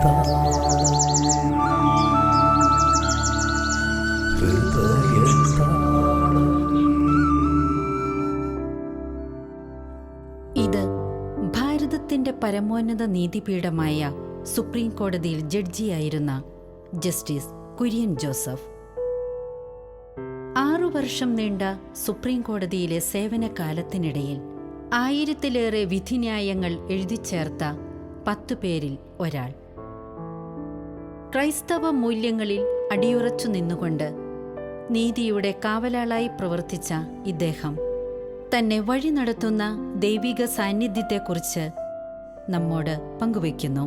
ഇത് ഭാരതത്തിന്റെ പരമോന്നത നീതിപീഠമായ സുപ്രീം കോടതിയിൽ ജഡ്ജിയായിരുന്ന ജസ്റ്റിസ് കുര്യൻ ജോസഫ്. 6 വർഷം നീണ്ട സുപ്രീം കോടതിയിലെ സേവനകാലത്തിനിടയിൽ 1000-ലേറെ വിധിന്യായങ്ങൾ എഴുതിച്ചേർത്ത 10 പേരിൽ ഒരാൾ. ക്രൈസ്തവ മൂല്യങ്ങളിൽ അടിയുറച്ചു നിന്നുകൊണ്ട് നീതിയുടെ കാവലാളായി പ്രവർത്തിച്ച ഇദ്ദേഹം തന്നെ വഴി നടത്തുന്ന ദൈവിക സാന്നിധ്യത്തെക്കുറിച്ച് നമ്മോട് പങ്കുവയ്ക്കുന്നു.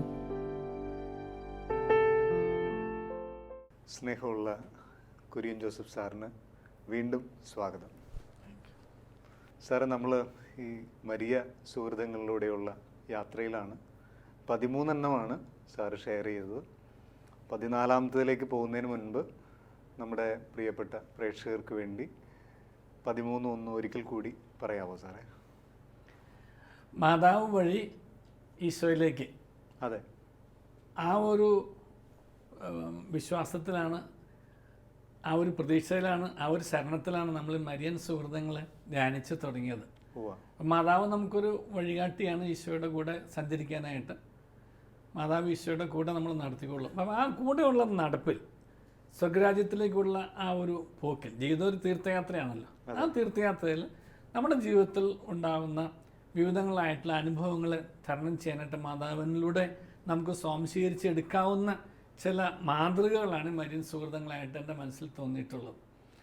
സ്നേഹമുള്ള കുര്യൻ ജോസഫ് സാറിന് വീണ്ടും സ്വാഗതം. സാറ്, നമ്മൾ ഈ മരിയ സുഹൃതങ്ങളിലൂടെയുള്ള യാത്രയിലാണ്. 13 എണ്ണമാണ് സാറ് ഷെയർ ചെയ്തത്. 14ാമത്തേതിലേക്ക് പോകുന്നതിന് മുൻപ് നമ്മുടെ പ്രിയപ്പെട്ട പ്രേക്ഷകർക്ക് വേണ്ടി 13 ഒരിക്കൽ കൂടി പറയാമോ സാറേ? മാതാവ് വഴി ഈശോയിലേക്ക്, അതെ, ആ ഒരു വിശ്വാസത്തിലാണ്, ആ ഒരു പ്രതീക്ഷയിലാണ്, ആ ഒരു ശരണത്തിലാണ് നമ്മൾ മരിയൻ സുഹൃതങ്ങളെ ധ്യാനിച്ച് തുടങ്ങിയത്. മാതാവ് നമുക്കൊരു വഴികാട്ടിയാണ് ഈശോയുടെ കൂടെ സഞ്ചരിക്കാനായിട്ട്. മാതാവ് ഈശോയുടെ കൂടെ നമ്മൾ നടത്തിക്കൊള്ളും. അപ്പം ആ കൂടെയുള്ള നടപ്പിൽ, സ്വർഗരാജ്യത്തിലേക്കുള്ള ആ ഒരു പോക്കിൽ, ജീവിതം ഒരു തീർത്ഥയാത്രയാണല്ലോ, ആ തീർത്ഥയാത്രയിൽ നമ്മുടെ ജീവിതത്തിൽ ഉണ്ടാകുന്ന വിവിധങ്ങളായിട്ടുള്ള അനുഭവങ്ങളെ തരണം ചെയ്യാനായിട്ട് മാതാവിനിലൂടെ നമുക്ക് സ്വാംശീകരിച്ചെടുക്കാവുന്ന ചില മാതൃകകളാണ് മരിയൻ സുഹൃതങ്ങളായിട്ട് എൻ്റെ മനസ്സിൽ തോന്നിയിട്ടുള്ളത്.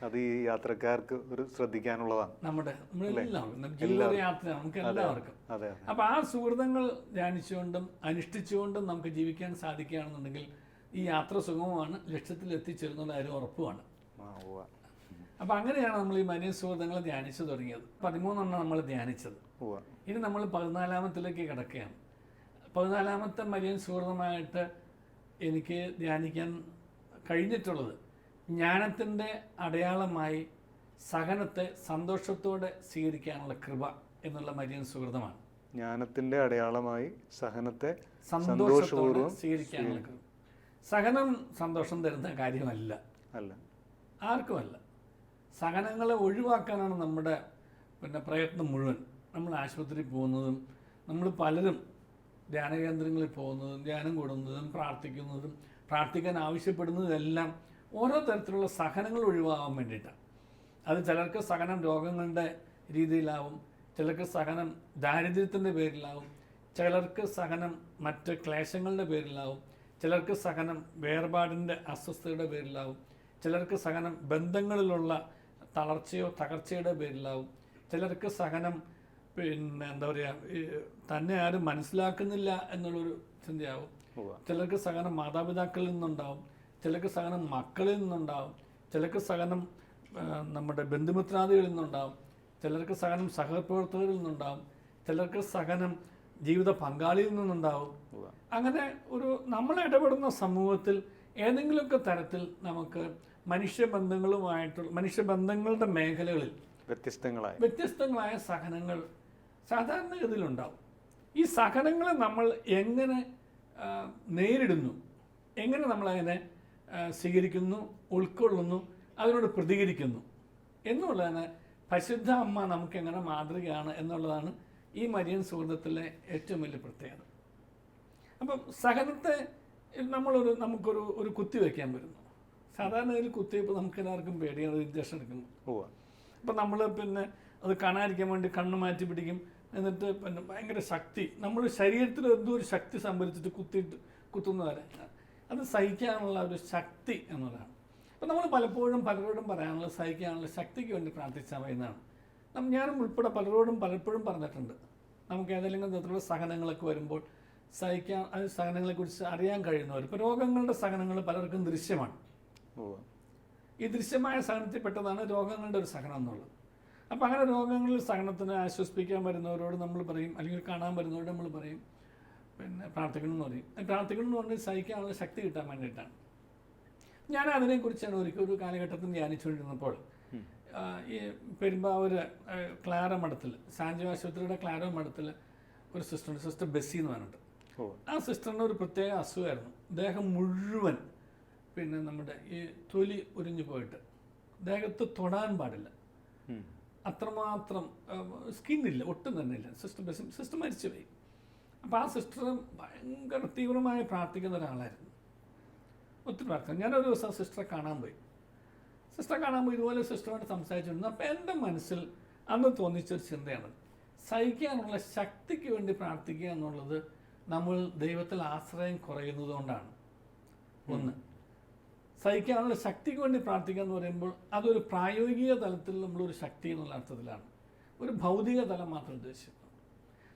അത് ഈ യാത്രക്കാർക്ക് ഒരു ശ്രദ്ധിക്കാനുള്ളതാണ്. നമ്മളെല്ലാവർക്കും ജീവിത യാത്ര നമുക്ക് എല്ലാവർക്കും. അപ്പം ആ സുഹൃതങ്ങൾ ധ്യാനിച്ചുകൊണ്ടും അനുഷ്ഠിച്ചുകൊണ്ടും നമുക്ക് ജീവിക്കാൻ സാധിക്കുകയാണെന്നുണ്ടെങ്കിൽ ഈ യാത്ര സുഗമമാണ്, ലക്ഷ്യത്തിൽ എത്തിച്ചേരുന്നുള്ള കാര്യം ഉറപ്പുമാണ്. അപ്പം അങ്ങനെയാണ് നമ്മൾ ഈ മരിയൻ സുഹൃതങ്ങൾ ധ്യാനിച്ചു തുടങ്ങിയത്. 13 നമ്മൾ ധ്യാനിച്ചത്. ഇനി നമ്മൾ 14ാമത്തിലേക്ക് കിടക്കുകയാണ്. 14ാമത്തെ മരിയൻ സുഹൃതമായിട്ട് എനിക്ക് ധ്യാനിക്കാൻ കഴിഞ്ഞിട്ടുള്ളത് ജ്ഞാനത്തിൻ്റെ അടയാളമായി സഹനത്തെ സന്തോഷത്തോടെ സ്വീകരിക്കാനുള്ള കൃപ എന്നുള്ള മരിയൻ സുഹൃതമാണ്. ജ്ഞാനത്തിൻ്റെ അടയാളമായി സഹനത്തെ സന്തോഷത്തോടെ സ്വീകരിക്കാനുള്ള കൃപ. സഹനം സന്തോഷം തരുന്ന കാര്യമല്ല, അല്ല, ആർക്കുമല്ല. സഹനങ്ങളെ ഒഴിവാക്കാനാണ് നമ്മുടെ പ്രയത്നം മുഴുവൻ. നമ്മൾ ആശുപത്രിയിൽ പോകുന്നതും, നമ്മൾ പലരും ധ്യാനകേന്ദ്രങ്ങളിൽ പോകുന്നതും, ധ്യാനം കൂടുന്നതും, പ്രാർത്ഥിക്കാൻ ആവശ്യപ്പെടുന്നതും എല്ലാം ഓരോ തരത്തിലുള്ള സഹനങ്ങൾ ഒഴിവാകാൻ വേണ്ടിയിട്ടാണ്. അത് ചിലർക്ക് സഹനം രോഗങ്ങളുടെ രീതിയിലാവും, ചിലർക്ക് സഹനം ദാരിദ്ര്യത്തിൻ്റെ പേരിലാവും, ചിലർക്ക് സഹനം മറ്റ് ക്ലേശങ്ങളുടെ പേരിലാവും, ചിലർക്ക് സഹനം വേർപാടിൻ്റെ അസ്വസ്ഥതയുടെ പേരിലാവും, ചിലർക്ക് സഹനം ബന്ധങ്ങളിലുള്ള തളർച്ചയോ തകർച്ചയുടെ പേരിലാവും, ചിലർക്ക് സഹനം എന്താ പറയുക, തന്നെ ആരും മനസ്സിലാക്കുന്നില്ല എന്നുള്ളൊരു ചിന്തയാവും, ചിലർക്ക് സഹനം മാതാപിതാക്കളിൽ നിന്നുണ്ടാവും, ചിലർക്ക് സഹനം മക്കളിൽ നിന്നുണ്ടാവും, ചിലർക്ക് സഹനം നമ്മുടെ ബന്ധുമിത്രാദികളിൽ നിന്നുണ്ടാവും, ചിലർക്ക് സഹനം സഹപ്രവർത്തകരിൽ നിന്നുണ്ടാവും, ചിലർക്ക് സഹനം ജീവിത പങ്കാളിയിൽ നിന്നുണ്ടാവും. അങ്ങനെ ഒരു നമ്മൾ ഇടപെടുന്ന സമൂഹത്തിൽ ഏതെങ്കിലുമൊക്കെ തരത്തിൽ നമുക്ക് മനുഷ്യബന്ധങ്ങളുടെ മേഖലകളിൽ വ്യത്യസ്തങ്ങളായ സഹനങ്ങൾ സാധാരണഗതിയിലുണ്ടാവും. ഈ സഹനങ്ങളെ നമ്മൾ എങ്ങനെ നേരിടുന്നു, എങ്ങനെ നമ്മളതിനെ സ്വീകരിക്കുന്നു, ഉൾക്കൊള്ളുന്നു, അതിനോട് പ്രതികരിക്കുന്നു എന്നുള്ളതാണ് പരിശുദ്ധ അമ്മ നമുക്കെങ്ങനെ മാതൃകയാണ് എന്നുള്ളതാണ് ഈ മരിയൻ സുഹൃതത്തിലെ ഏറ്റവും വലിയ പ്രത്യേകത. അപ്പം സഹനത്തെ നമുക്കൊരു കുത്തിവെക്കാൻ വരുന്നു. സാധാരണ ഒരു കുത്തിവെപ്പ് നമുക്കെല്ലാവർക്കും പേടിയാണ്, ഇഞ്ചക്ഷൻ എടുക്കുന്നു. അപ്പം നമ്മൾ അത് കാണാതിരിക്കാൻ വേണ്ടി കണ്ണ് മാറ്റി പിടിക്കും. എന്നിട്ട് ഭയങ്കര ശക്തി, നമ്മുടെ ശരീരത്തിൽ എന്തോ ഒരു ശക്തി സംഭരിച്ചിട്ട് കുത്തുന്നവരെ അത് സഹിക്കാനുള്ള ഒരു ശക്തി എന്നുള്ളതാണ്. അപ്പം നമ്മൾ പലപ്പോഴും പലരോടും പറയാനുള്ള സഹിക്കാനുള്ള ശക്തിക്ക് വേണ്ടി പ്രാർത്ഥിച്ചാൽ മതി എന്നാണ്. ഞാനും ഉൾപ്പെടെ പലപ്പോഴും പറഞ്ഞിട്ടുണ്ട്. നമുക്ക് ഏതെങ്കിലും തരത്തിലുള്ള സഹനങ്ങളൊക്കെ വരുമ്പോൾ സഹനങ്ങളെക്കുറിച്ച് അറിയാൻ കഴിയുന്നവർ, ഇപ്പോൾ രോഗങ്ങളുടെ സഹനങ്ങൾ പലർക്കും ദൃശ്യമാണ്. ഈ ദൃശ്യമായ സഹനത്തിൽപ്പെട്ടതാണ് രോഗങ്ങളുടെ ഒരു സഹനം എന്നുള്ളത്. അപ്പം അങ്ങനെ രോഗങ്ങളിൽ സഹനത്തിന് ആശ്വസിപ്പിക്കാൻ വരുന്നവരോട് നമ്മൾ പറയും, അല്ലെങ്കിൽ കാണാൻ വരുന്നവരോട് നമ്മൾ പറയും പ്രാർത്ഥിക്കണം എന്ന് പറയും. പ്രാർത്ഥിക്കണം എന്ന് പറഞ്ഞാൽ സഹിക്കാനുള്ള ശക്തി കിട്ടാൻ വേണ്ടിയിട്ടാണ്. ഞാൻ അതിനെക്കുറിച്ചാണ് ഒരു കാലഘട്ടത്തിൽ ധ്യാനിച്ചുകൊണ്ടിരുന്നപ്പോൾ ഈ പെരുമ്പാവൂർ ക്ലാര മഠത്തിൽ, സാഞ്ചി ആശുപത്രിയുടെ ക്ലാര മഠത്തിൽ ഒരു സിസ്റ്റർ ബെസ്സി എന്ന് പറഞ്ഞിട്ട് ആ സിസ്റ്ററിന് ഒരു പ്രത്യേക അസുഖമായിരുന്നു. ദേഹം മുഴുവൻ പിന്നെ നമ്മുടെ ഈ തൊലി ഉരിഞ്ഞു പോയിട്ട് ദേഹത്ത് തൊടാൻ പാടില്ല, അത്രമാത്രം സ്കിന്നില്ല, ഒട്ടും തന്നെ ഇല്ല. സിസ്റ്റർ മരിച്ചുപോയി. അപ്പോൾ ആ സിസ്റ്റർ ഭയങ്കര തീവ്രമായി പ്രാർത്ഥിക്കുന്ന ഒരാളായിരുന്നു, ഒത്തിരി പ്രാർത്ഥന. ഞാനൊരു ദിവസം സിസ്റ്ററെ കാണാൻ പോയി. ഇതുപോലെ സിസ്റ്ററുമായിട്ട് സംസാരിച്ചിരുന്നു. അപ്പോൾ എൻ്റെ മനസ്സിൽ അന്ന് തോന്നിച്ചൊരു ചിന്തയാണ്, സഹിക്കാനുള്ള ശക്തിക്ക് വേണ്ടി പ്രാർത്ഥിക്കുക എന്നുള്ളത് നമ്മൾ ദൈവത്തിൽ ആശ്രയം കുറയുന്നത് കൊണ്ടാണ്. ഒന്ന്, സഹിക്കാനുള്ള ശക്തിക്ക് വേണ്ടി പ്രാർത്ഥിക്കുക എന്ന് പറയുമ്പോൾ അതൊരു പ്രായോഗിക തലത്തിൽ നമ്മളൊരു ശക്തി എന്നുള്ള അർത്ഥത്തിലാണ്, ഒരു ഭൗതിക തലം മാത്രം ഉദ്ദേശിക്കുന്നത്.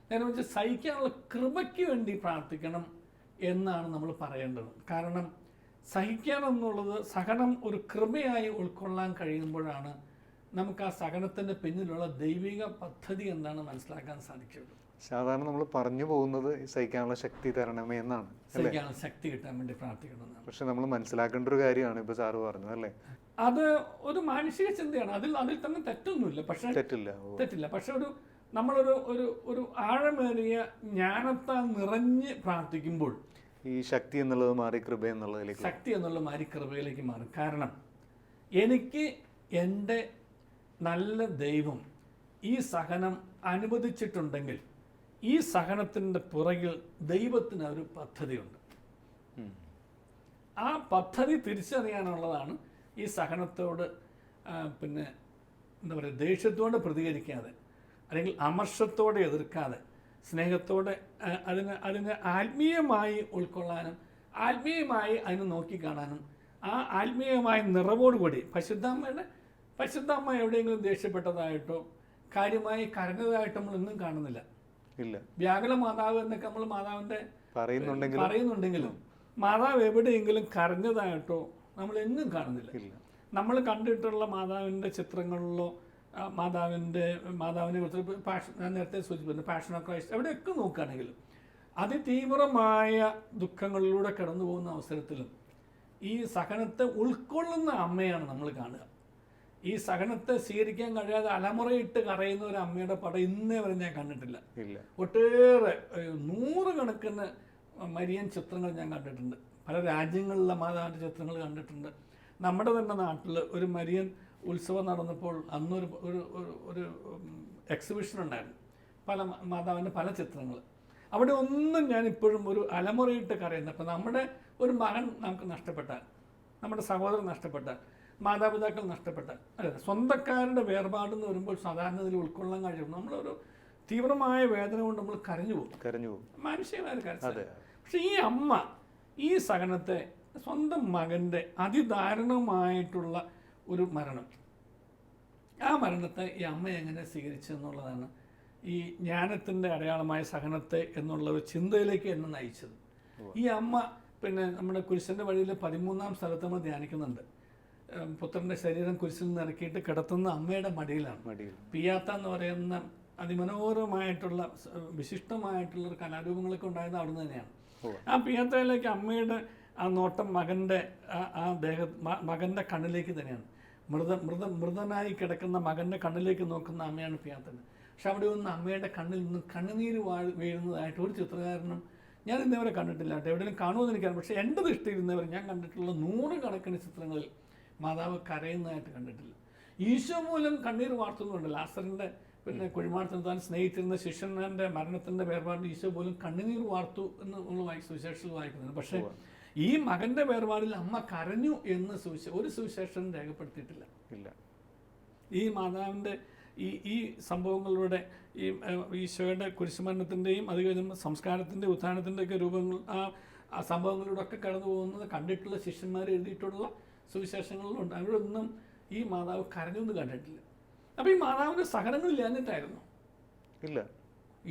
നേരെ വെച്ച് സഹിക്കാനുള്ള കൃപയ്ക്ക് വേണ്ടി പ്രാർത്ഥിക്കണം എന്നാണ് നമ്മൾ പറയേണ്ടത്. കാരണം സഹിക്കണം എന്നുള്ളത്, സഹനം ഒരു കൃപയായി ഉൾക്കൊള്ളാൻ കഴിയുമ്പോഴാണ് നമുക്ക് ആ സഹനത്തിൻ്റെ പിന്നിലുള്ള ദൈവിക പദ്ധതി എന്താണെന്ന് മനസ്സിലാക്കാൻ സാധിക്കുള്ളൂ. സാധാരണ നമ്മൾ പറഞ്ഞു പോകുന്നത് സഹിക്കാനുള്ള ശക്തി തരണമേ എന്നാണ്, സഹിക്കാനുള്ള ശക്തി കിട്ടാൻ വേണ്ടി പ്രാർത്ഥിക്കണം എന്നാണ്. പക്ഷെ നമ്മൾ മനസ്സിലാക്കേണ്ട ഒരു കാര്യമാണ് ഇപ്പോൾ സാറ് പറഞ്ഞത് അല്ലേ, അത് ഒരു മാനുഷിക ചിന്തയാണ്. അതിൽ തന്നെ തെറ്റൊന്നുമില്ല, പക്ഷേ തെറ്റില്ല. പക്ഷെ നമ്മളൊരു ആഴമേറിയ ജ്ഞാനത്താൽ നിറഞ്ഞ് പ്രാർത്ഥിക്കുമ്പോൾ ഈ ശക്തി എന്നുള്ളത് മാറി കൃപ എന്നുള്ളത് കൃപയിലേക്ക് മാറും. കാരണം എനിക്ക് എൻ്റെ നല്ല ദൈവം ഈ സഹനം അനുവദിച്ചിട്ടുണ്ടെങ്കിൽ ഈ സഹനത്തിൻ്റെ പുറകിൽ ദൈവത്തിന് ഒരു പദ്ധതിയുണ്ട്. ആ പദ്ധതി തിരിച്ചറിയാനുള്ളതാണ് ഈ സഹനത്തോട് പിന്നെ എന്താ പറയുക, ദേഷ്യത്തോടെ പ്രതികരിക്കാതെ അല്ലെങ്കിൽ അമർഷത്തോടെ എതിർക്കാതെ സ്നേഹത്തോടെ അതിനെ ആത്മീയമായി ഉൾക്കൊള്ളാനും ആത്മീയമായി അതിനെ നോക്കിക്കാണാനും ആ ആത്മീയമായ നിറവോടുകൂടി പരിശുദ്ധമ്മ എവിടെയെങ്കിലും ദേഷ്യപ്പെട്ടതായിട്ടോ കാര്യമായി കരഞ്ഞതായിട്ടോ നമ്മൾ ഒന്നും കാണുന്നില്ല. വ്യാകുല മാതാവ് എന്നൊക്കെ നമ്മൾ മാതാവിൻ്റെ പറയുന്നുണ്ടെങ്കിലും മാതാവ് എവിടെയെങ്കിലും കരഞ്ഞതായിട്ടോ നമ്മൾ എങ്ങും കാണുന്നില്ല. നമ്മൾ കണ്ടിട്ടുള്ള മാതാവിൻ്റെ ചിത്രങ്ങളിലോ മാതാവിനെ കുറിച്ച് ഞാൻ നേരത്തെ സൂചിപ്പിച്ചു പാഷൻ ഓഫ് ക്രൈസ്റ്റ് എവിടെയൊക്കെ നോക്കുകയാണെങ്കിലും അതിതീവ്രമായ ദുഃഖങ്ങളിലൂടെ കടന്നു പോകുന്ന അവസരത്തിലും ഈ സഹനത്തെ ഉൾക്കൊള്ളുന്ന അമ്മയാണ് നമ്മൾ കാണുക. ഈ സഹനത്തെ സ്വീകരിക്കാൻ കഴിയാതെ അലമുറയിട്ട് കരയുന്ന ഒരു അമ്മയുടെ പടം ഇന്നേ വരെ ഞാൻ കണ്ടിട്ടില്ല. ഒട്ടേറെ 100 കണക്കിന് മരിയൻ ചിത്രങ്ങൾ ഞാൻ കണ്ടിട്ടുണ്ട്. പല രാജ്യങ്ങളിലെ മാതാവിൻ്റെ ചിത്രങ്ങൾ കണ്ടിട്ടുണ്ട്. നമ്മുടെ തന്നെ നാട്ടിൽ ഒരു മരിയൻ ഉത്സവം നടന്നപ്പോൾ അന്നൊരു ഒരു എക്സിബിഷൻ ഉണ്ടായിരുന്നു, പല മാതാവിൻ്റെ പല ചിത്രങ്ങൾ. അവിടെ ഒന്നും ഞാനിപ്പോഴും ഒരു അലമുറയിട്ട് കരയുന്നത്. അപ്പം നമ്മുടെ ഒരു മകൻ നമുക്ക് നഷ്ടപ്പെട്ടാൽ, നമ്മുടെ സഹോദരൻ നഷ്ടപ്പെട്ടാൽ, മാതാപിതാക്കൾ നഷ്ടപ്പെട്ടാൽ, അല്ലെ സ്വന്തക്കാരുടെ വേർപാടെന്ന് വരുമ്പോൾ സാധാരണ ഇതിൽ ഉൾക്കൊള്ളാൻ കഴിയും. നമ്മളൊരു തീവ്രമായ വേദന കൊണ്ട് നമ്മൾ കരഞ്ഞു പോകും, മാനുഷികമായ കരച്ചിൽ. പക്ഷെ ഈ അമ്മ ഈ സഹനത്തെ സ്വന്തം മകൻ്റെ അതിദാരുണമായിട്ടുള്ള ഒരു മരണം, ആ മരണത്തെ ഈ അമ്മ എങ്ങനെ സ്വീകരിച്ചു എന്നുള്ളതാണ് ഈ ജ്ഞാനത്തിൻ്റെ അടയാളമായ സഹനത്തെ എന്നുള്ള ഒരു ചിന്തയിലേക്ക് എന്നെ നയിച്ചത്. ഈ അമ്മ പിന്നെ നമ്മുടെ കുരിശൻ്റെ വഴിയിൽ 13-ാം സ്ഥലത്ത് നമ്മൾ ധ്യാനിക്കുന്നുണ്ട്. പുത്രൻ്റെ ശരീരം കുരിശിൽ നിന്ന് ഇറക്കിയിട്ട് കിടത്തുന്ന അമ്മയുടെ മടിയിലാണ്. പിയാത്ത എന്ന് പറയുന്ന അതിമനോഹരമായിട്ടുള്ള വിശിഷ്ടമായിട്ടുള്ള ഒരു കലാരൂപങ്ങളൊക്കെ ഉണ്ടായിരുന്നത് അവിടെ നിന്ന് തന്നെയാണ്. ആ പിയാത്തയിലേക്ക് അമ്മയുടെ ആ നോട്ടം മകൻ്റെ കണ്ണിലേക്ക് തന്നെയാണ്. മൃതനായി കിടക്കുന്ന മകൻ്റെ കണ്ണിലേക്ക് നോക്കുന്ന അമ്മയാണ് പിയാത്തന്. പക്ഷെ അവിടെ ഒന്ന് അമ്മയുടെ കണ്ണിൽ നിന്ന് കണ്ണുനീര് വീഴുന്നതായിട്ട് ഒരു ചിത്രകാരനും ഞാൻ ഇന്നേവരെ കണ്ടിട്ടില്ല. എവിടെയെങ്കിലും കാണുമെന്ന് എനിക്കറിയാം. പക്ഷേ എൻ്റെ ദൃഷ്ടിയിരുന്നവർ ഞാൻ കണ്ടിട്ടുള്ള 100 കണക്കിന് ചിത്രങ്ങളിൽ മാതാവ് കരയുന്നതായിട്ട് കണ്ടിട്ടില്ല. ഈശോ മൂലം കണ്ണീർ വാർത്തുന്നുണ്ട്. ലാസറിൻ്റെ പിന്നെ കുഴിമാടത്തിന് താൻ സ്നേഹിച്ചിരുന്ന ശിഷ്യൻ്റെ മരണത്തിൻ്റെ വേർപാടിൽ ഈശോ പോലും കണ്ണുനീർ വാർത്തു എന്ന് നമ്മൾ സുവിശേഷത്തിൽ വായിക്കുന്നുണ്ട്. പക്ഷേ ഈ മകൻ്റെ വേർപാടിൽ അമ്മ കരഞ്ഞു എന്ന് ഒരു സുവിശേഷം രേഖപ്പെടുത്തിയിട്ടില്ല. ഈ മാതാവിൻ്റെ ഈ സംഭവങ്ങളിലൂടെ ഈ ഈശോയുടെ കുരിശുമരണത്തിൻ്റെയും അത് കഴിയുമ്പോൾ സംസ്കാരത്തിൻ്റെ ഉത്ഥാനത്തിൻ്റെയൊക്കെ രൂപങ്ങൾ ആ സംഭവങ്ങളിലൂടെ ഒക്കെ കടന്നു പോകുന്നത് കണ്ടിട്ടുള്ള ശിഷ്യന്മാർ എഴുതിയിട്ടുള്ള സുവിശേഷങ്ങളിലുണ്ട്. അവിടെയൊന്നും ഈ മാതാവ് കരഞ്ഞൊന്നും കണ്ടിട്ടില്ല. അപ്പോൾ ഈ മാതാവിൻ്റെ സഹനങ്ങളില്ലാഞ്ഞിട്ടായിരുന്നു,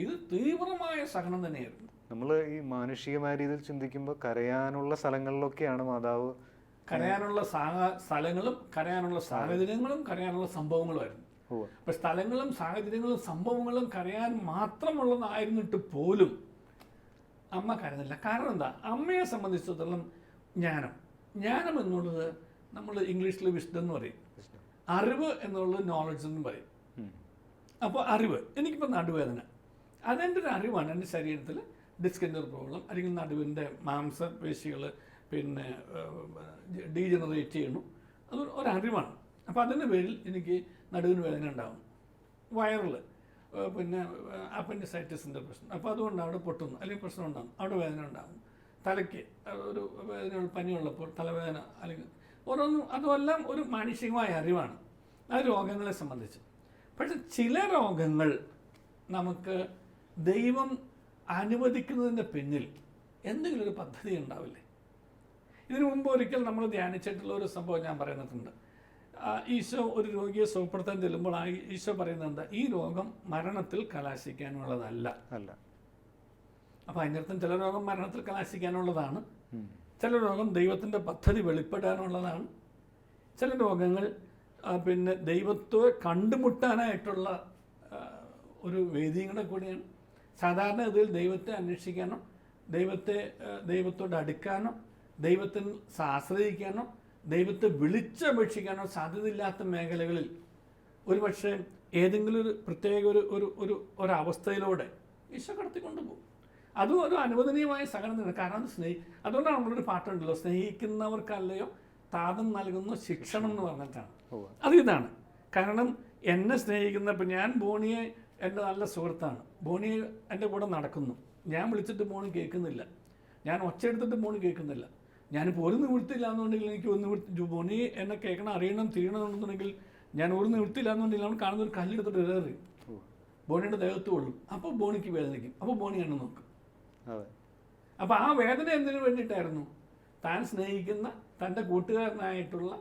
ഇത് തീവ്രമായ സഹനം തന്നെയായിരുന്നു. നമ്മൾ ഈ മാനുഷികമായ രീതിയിൽ ചിന്തിക്കുമ്പോൾ കരയാനുള്ള സ്ഥലങ്ങളിലൊക്കെയാണ് മാതാവ്, കരയാനുള്ള സ്ഥലങ്ങളും കരയാനുള്ള സാഹചര്യങ്ങളും കരയാനുള്ള സംഭവങ്ങളുമായിരുന്നു. അപ്പൊ സ്ഥലങ്ങളും സാഹചര്യങ്ങളും സംഭവങ്ങളും കരയാൻ മാത്രമുള്ളതായിരുന്നിട്ട് പോലും അമ്മ കരഞ്ഞില്ല. കാരണം എന്താ? അമ്മയെ സംബന്ധിച്ചിടത്തോളം ജ്ഞാനം എന്നുള്ളത് നമ്മൾ ഇംഗ്ലീഷിൽ വിസ്ഡം എന്ന് പറയും, അറിവ് എന്നുള്ളത് നോളജ് എന്ന് പറയും. അപ്പോൾ അറിവ്, എനിക്കിപ്പോൾ നടുവേദന, അതെൻ്റെ ഒരു അറിവാണ്. എൻ്റെ ശരീരത്തിൽ ഡിസ്കിൻ്റെ ഒരു പ്രോബ്ലം, അല്ലെങ്കിൽ നടുവിൻ്റെ മാംസപേശികൾ പിന്നെ ഡീജനറേറ്റ് ചെയ്യണു, അത് ഒരറിവാണ്. അപ്പോൾ അതിൻ്റെ പേരിൽ എനിക്ക് നടുവിന് വേദന ഉണ്ടാകും. വയറിൽ പിന്നെ അപ്പൻഡിസൈറ്റിസിൻ്റെ പ്രശ്നം, അപ്പോൾ അതുകൊണ്ട് അവിടെ പൊട്ടുന്നു, അല്ലെങ്കിൽ പ്രശ്നം ഉണ്ടാകും, അവിടെ വേദന ഉണ്ടാകും. തലയ്ക്ക് ഒരു വേദന, പനിയുള്ളപ്പോൾ തലവേദന, അല്ലെങ്കിൽ ഓരോന്നും, അതുമെല്ലാം ഒരു മാനുഷികമായ അറിവാണ് ആ രോഗങ്ങളെ സംബന്ധിച്ച്. പക്ഷെ ചില രോഗങ്ങൾ നമുക്ക് ദൈവം അനുവദിക്കുന്നതിൻ്റെ പിന്നിൽ എന്തെങ്കിലും ഒരു പദ്ധതി ഉണ്ടാവില്ലേ? ഇതിനു മുമ്പ് ഒരിക്കൽ നമ്മൾ ധ്യാനിച്ചിട്ടുള്ള ഒരു സംഭവം ഞാൻ പറയുന്നുണ്ട്. ഈശോ ഒരു രോഗിയെ സുഖപ്പെടുത്താൻ ചെല്ലുമ്പോൾ ഈശോ പറയുന്നത് എന്താ? ഈ രോഗം മരണത്തിൽ കലാശിക്കാനുള്ളതല്ല. അല്ല. അപ്പം അതിനർത്ഥം ചില രോഗം മരണത്തിൽ കലാശിക്കാനുള്ളതാണ്, ചില രോഗം ദൈവത്തിൻ്റെ പദ്ധതി വെളിപ്പെടാനുള്ളതാണ്, ചില രോഗങ്ങൾ പിന്നെ ദൈവത്തെ കണ്ടുമുട്ടാനായിട്ടുള്ള ഒരു വേദിയും കൂടിയാണ്. സാധാരണ ഇതിൽ ദൈവത്തെ അന്വേഷിക്കാനോ, ദൈവത്തോട് അടുക്കാനോ, ദൈവത്തിൽ ആശ്രയിക്കാനോ, ദൈവത്തെ വിളിച്ചപേക്ഷിക്കാനോ സാധ്യതയില്ലാത്ത മേഖലകളിൽ ഒരുപക്ഷെ ഏതെങ്കിലും ഒരു പ്രത്യേക ഒരവസ്ഥയിലൂടെ ഈശോ കടത്തിക്കൊണ്ടുപോകും. അതും ഒരു അനുവദനീയമായ സഹനം തന്നെ. കാരണം അതുകൊണ്ടാണ് നമ്മളൊരു പാട്ടുണ്ടല്ലോ, സ്നേഹിക്കുന്നവർക്കല്ലയോ താതം നൽകുന്ന ശിക്ഷണം എന്ന് പറഞ്ഞിട്ടാണ്. അതിതാണ് കാരണം. എന്നെ സ്നേഹിക്കുന്ന, ഇപ്പം ഞാൻ ബോണിയെ എൻ്റെ നല്ല സുഹൃത്താണ്, ബോണി എൻ്റെ കൂടെ നടക്കുന്നു, ഞാൻ വിളിച്ചിട്ട് ബോണി കേൾക്കുന്നില്ല, ഞാൻ ഒച്ചയെടുത്തിട്ട് ബോണി കേൾക്കുന്നില്ല, ഞാനിപ്പോൾ ഒരു നിവൃത്തിയില്ല എന്നുണ്ടെങ്കിൽ എനിക്ക് ഒന്ന് ബോണി എന്നെ കേൾക്കണം, അറിയണം, തിരിയണമെന്നുണ്ടെങ്കിൽ ഞാൻ ഒരു നിവൃത്തിയില്ല എന്നുണ്ടെങ്കിൽ അവൻ കാണുന്ന ഒരു കല്ലെടുത്തിട്ട് എറിയും, ബോണിയുടെ ദേഹത്ത് കൊള്ളും, അപ്പോൾ ബോണിക്ക് വേദനിക്കും, അപ്പോൾ ബോണി എന്നെ നോക്കും. അപ്പോൾ ആ വേദന എന്തിനു വേണ്ടിയിട്ടായിരുന്നു? താൻ സ്നേഹിക്കുന്ന തൻ്റെ കൂട്ടുകാരനായിട്ടുള്ള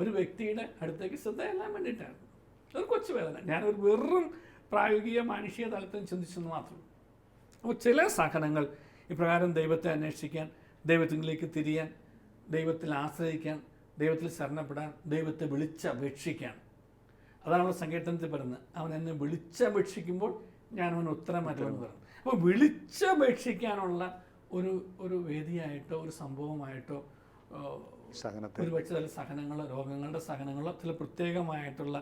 ഒരു വ്യക്തിയുടെ അടുത്തേക്ക് ശ്രദ്ധയെല്ലാം വേണ്ടിയിട്ടായിരുന്നു. ഒരു കൊച്ചു വേദന. ഞാനൊരു വെറും പ്രായോഗിക മാനുഷിക തലത്തിൽ ചിന്തിച്ചെന്ന് മാത്രം. അപ്പോൾ ചില സഹനങ്ങൾ ഇപ്രകാരം ദൈവത്തെ അന്വേഷിക്കാൻ, ദൈവത്തിലേക്ക് തിരിയാൻ, ദൈവത്തിൽ ആശ്രയിക്കാൻ, ദൈവത്തിൽ ശരണപ്പെടാൻ, ദൈവത്തെ വിളിച്ചപേക്ഷിക്കാൻ. അതാണ് സങ്കീർത്തനത്തിൽ പറയുന്നത്, അവൻ എന്നെ വിളിച്ചപേക്ഷിക്കുമ്പോൾ ഞാൻ അവന് ഉത്തരം മാറ്റുമെന്ന് പറഞ്ഞു. അപ്പോൾ വിളിച്ചപേക്ഷിക്കാനുള്ള ഒരു വേദിയായിട്ടോ ഒരു സംഭവമായിട്ടോ ഒരു പക്ഷേ ചില സഹനങ്ങളോ, രോഗങ്ങളുടെ സഹനങ്ങളോ, ചില പ്രത്യേകമായിട്ടുള്ള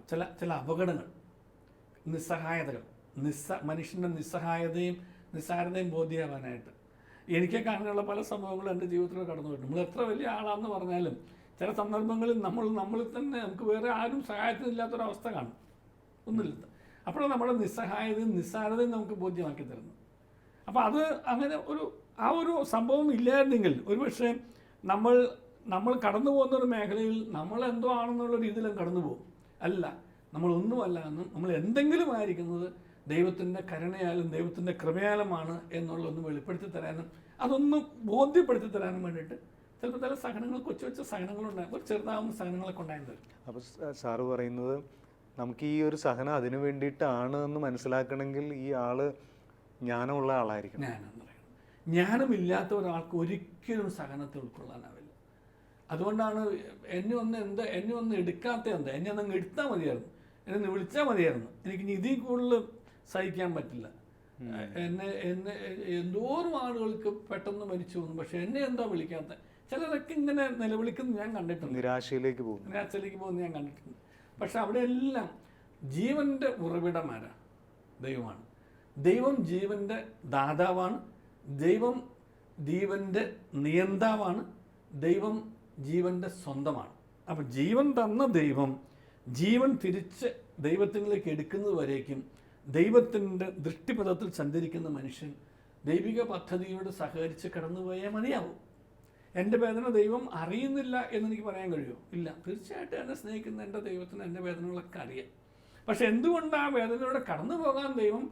ചില അപകടങ്ങൾ, നിസ്സഹായതകൾ, മനുഷ്യൻ്റെ നിസ്സാരതയും ബോധ്യമാവാനായിട്ട് എനിക്കൊക്കെ അങ്ങനെയുള്ള പല സംഭവങ്ങളും എൻ്റെ ജീവിതത്തിൽ കടന്നു പോയിട്ട്. നമ്മൾ എത്ര വലിയ ആളാണെന്ന് പറഞ്ഞാലും ചില സന്ദർഭങ്ങളിൽ നമ്മളിൽ തന്നെ നമുക്ക് വേറെ ആരും സഹായത്തിനില്ലാത്തൊരവസ്ഥ കാണും, ഒന്നുമില്ല. അപ്പോഴാണ് നമ്മുടെ നിസ്സഹായതയും നിസ്സാരതയും നമുക്ക് ബോധ്യമാക്കി തരുന്നത്. അപ്പോൾ അത് അങ്ങനെ ഒരു സംഭവം ഇല്ലായിരുന്നെങ്കിൽ ഒരുപക്ഷെ നമ്മൾ കടന്നു പോകുന്നൊരു മേഖലയിൽ നമ്മളെന്തോ ആണെന്നുള്ള രീതിയിലും കടന്നു പോകും. അല്ല, നമ്മളൊന്നുമല്ല എന്നും നമ്മൾ എന്തെങ്കിലും ആയിരിക്കുന്നത് ദൈവത്തിൻ്റെ കരുണയാലും ദൈവത്തിൻ്റെ കൃപയാലുമാണ് എന്നുള്ളതൊന്ന് വെളിപ്പെടുത്തി തരാനും അതൊന്ന് ബോധ്യപ്പെടുത്തി തരാനും വേണ്ടിയിട്ട് ചിലപ്പോൾ ചില സഹനങ്ങൾ, കൊച്ചു സഹനങ്ങളുണ്ടാകും, ഒരു ചെറുതാവുന്ന സഹനങ്ങളൊക്കെ ഉണ്ടായത്. അപ്പോൾ സാറ് പറയുന്നത് നമുക്ക് ഈ ഒരു സഹനം അതിനു വേണ്ടിയിട്ടാണ് എന്ന് മനസ്സിലാക്കണമെങ്കിൽ ഈ ആള് ജ്ഞാനമുള്ള ആളായിരിക്കും. ജ്ഞാനമില്ലാത്ത ഒരാൾക്ക് ഒരിക്കലും സഹനത്തെ ഉൾക്കൊള്ളാനാവില്ല. അതുകൊണ്ടാണ് എന്നെ ഒന്ന് എടുക്കാത്ത എന്താ, എന്നെ ഒന്നങ്ങ് എടുത്താൽ മതിയായിരുന്നു, എന്നെ വിളിച്ചാൽ മതിയായിരുന്നു, എനിക്ക് ഇതിൽ കൂടുതൽ സഹിക്കാൻ പറ്റില്ല. എന്നെ എന്തോരം ആളുകൾക്ക് പെട്ടെന്ന് മരിച്ചു പോകുന്നു, പക്ഷെ എന്നെ എന്താ വിളിക്കാത്ത? ചിലരൊക്കെ ഇങ്ങനെ നിലവിളിക്കുന്നത് ഞാൻ കണ്ടിട്ടുണ്ട്, നിരാശയിലേക്ക് പോകുന്നത് ഞാൻ കണ്ടിട്ടുണ്ട്. പക്ഷെ അവിടെയെല്ലാം ജീവൻ്റെ ഉറവിടമാരാ? ദൈവമാണ്. ദൈവം ജീവൻ്റെ ദാതാവാണ്, ദൈവം ജീവൻ്റെ നിയന്താവാണ്, ദൈവം ജീവൻ്റെ സ്വന്തമാണ്. അപ്പം ജീവൻ തന്ന ദൈവം ജീവൻ തിരിച്ച് ദൈവത്തിലേക്ക് എടുക്കുന്നത് വരേക്കും ദൈവത്തിൻ്റെ ദൃഷ്ടിപഥത്തിൽ സഞ്ചരിക്കുന്ന മനുഷ്യൻ ദൈവിക പദ്ധതിയോട് സഹകരിച്ച് കടന്നുപോയാൽ മതിയാവും. എൻ്റെ വേദന ദൈവം അറിയുന്നില്ല എന്നെനിക്ക് പറയാൻ കഴിയുമോ? ഇല്ല. തീർച്ചയായിട്ടും എന്നെ സ്നേഹിക്കുന്ന എൻ്റെ ദൈവത്തിന് എൻ്റെ വേദനകളൊക്കെ അറിയാം. പക്ഷെ എന്തുകൊണ്ട് ആ വേദനയോടെ കടന്നു പോകാൻ ദൈവം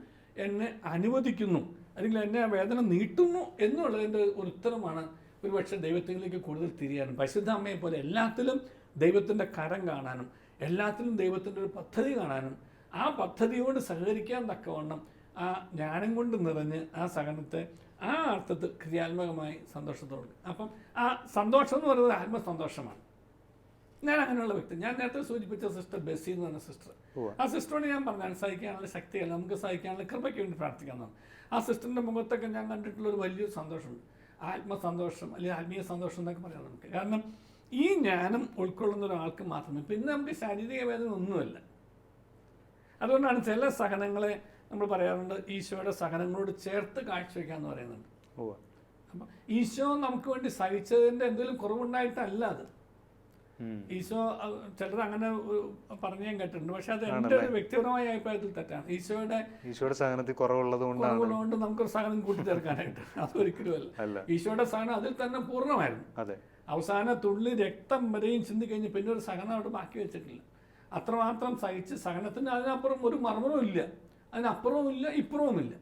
എന്നെ അനുവദിക്കുന്നു, അല്ലെങ്കിൽ എന്നെ ആ വേദന നീട്ടുന്നു എന്നുള്ളതിൻ്റെ ഒരു ഉത്തരമാണ് ഒരുപക്ഷെ ദൈവത്തിലേക്ക് കൂടുതൽ തിരിയാനും, പരിശുദ്ധ അമ്മയെ പോലെ എല്ലാത്തിലും ദൈവത്തിൻ്റെ കരം കാണാനും, എല്ലാത്തിലും ദൈവത്തിൻ്റെ ഒരു പദ്ധതി കാണാനും, ആ പദ്ധതിയോട് സഹകരിക്കാൻ തക്കവണ്ണം ആ ജ്ഞാനം കൊണ്ട് നിറഞ്ഞ് ആ സഹനത്തെ ആ അർത്ഥത്തിൽ ക്രിയാത്മകമായി സന്തോഷത്തോടെ. അപ്പം ആ സന്തോഷം എന്ന് പറയുന്നത് ആത്മസന്തോഷമാണ്. ഞാൻ അങ്ങനെയുള്ള വ്യക്തി. ഞാൻ നേരത്തെ സൂചിപ്പിച്ച സിസ്റ്റർ ബെസ്സി എന്ന് പറഞ്ഞ സിസ്റ്റർ, ആ സിസ്റ്ററോട് ഞാൻ പറഞ്ഞാൽ സഹിക്കാനുള്ള ശക്തിയല്ല, നമുക്ക് സഹിക്കാനുള്ള കൃപയ്ക്ക് വേണ്ടി പ്രാർത്ഥിക്കാമെന്നാണ്. ആ സിസ്റ്ററിൻ്റെ മുഖത്തൊക്കെ ഞാൻ കണ്ടിട്ടുള്ളൊരു വലിയൊരു സന്തോഷമുണ്ട്, ആത്മസന്തോഷം അല്ലെങ്കിൽ ആത്മീയ സന്തോഷം എന്നൊക്കെ പറയാം നമുക്ക്. കാരണം ഈ ജ്ഞാനം ഉൾക്കൊള്ളുന്ന ഒരാൾക്ക് മാത്രമേ, പിന്നെ നമുക്ക് ശാരീരിക വേദന ഒന്നുമല്ല. അതുകൊണ്ടാണ് ചില സഹനങ്ങളെ നമ്മൾ പറയാറുണ്ട് ഈശോയുടെ സഹനങ്ങളോട് ചേർത്ത് കാഴ്ചവെക്കാന്ന് പറയുന്നുണ്ട്. ഓ, അപ്പം ഈശോ നമുക്ക് വേണ്ടി സഹിച്ചതിൻ്റെ എന്തെങ്കിലും കുറവുണ്ടായിട്ടല്ല അത്. ഈശോ ചിലർ അങ്ങനെ പറഞ്ഞു ഞാൻ കേട്ടിട്ടുണ്ട്. പക്ഷെ അത് എൻ്റെ ഒരു വ്യക്തിപരമായ അഭിപ്രായത്തിൽ തെറ്റാണ്. ഈശോയുടെ സഹനത്തിൽ കുറവുള്ളതുകൊണ്ട് നമുക്കൊരു സഹനം കൂട്ടിച്ചേർക്കാനായിട്ട് അതൊരിക്കലും അല്ല. ഈശോയുടെ സഹനം അതിൽ തന്നെ പൂർണ്ണമായിരുന്നു. അവസാന തുള്ളി രക്തം വരെയും ചിന്തി കഴിഞ്ഞ് പിന്നെ ഒരു സഹനം അവിടെ ബാക്കി വെച്ചിട്ടില്ല. അത്രമാത്രം സഹിച്ച് സഹനത്തിന് അതിനപ്പുറം ഒരു മർമ്മവും ഇല്ല, അതിനപ്പുറവും ഇല്ല ഇപ്പുറവുമില്ല.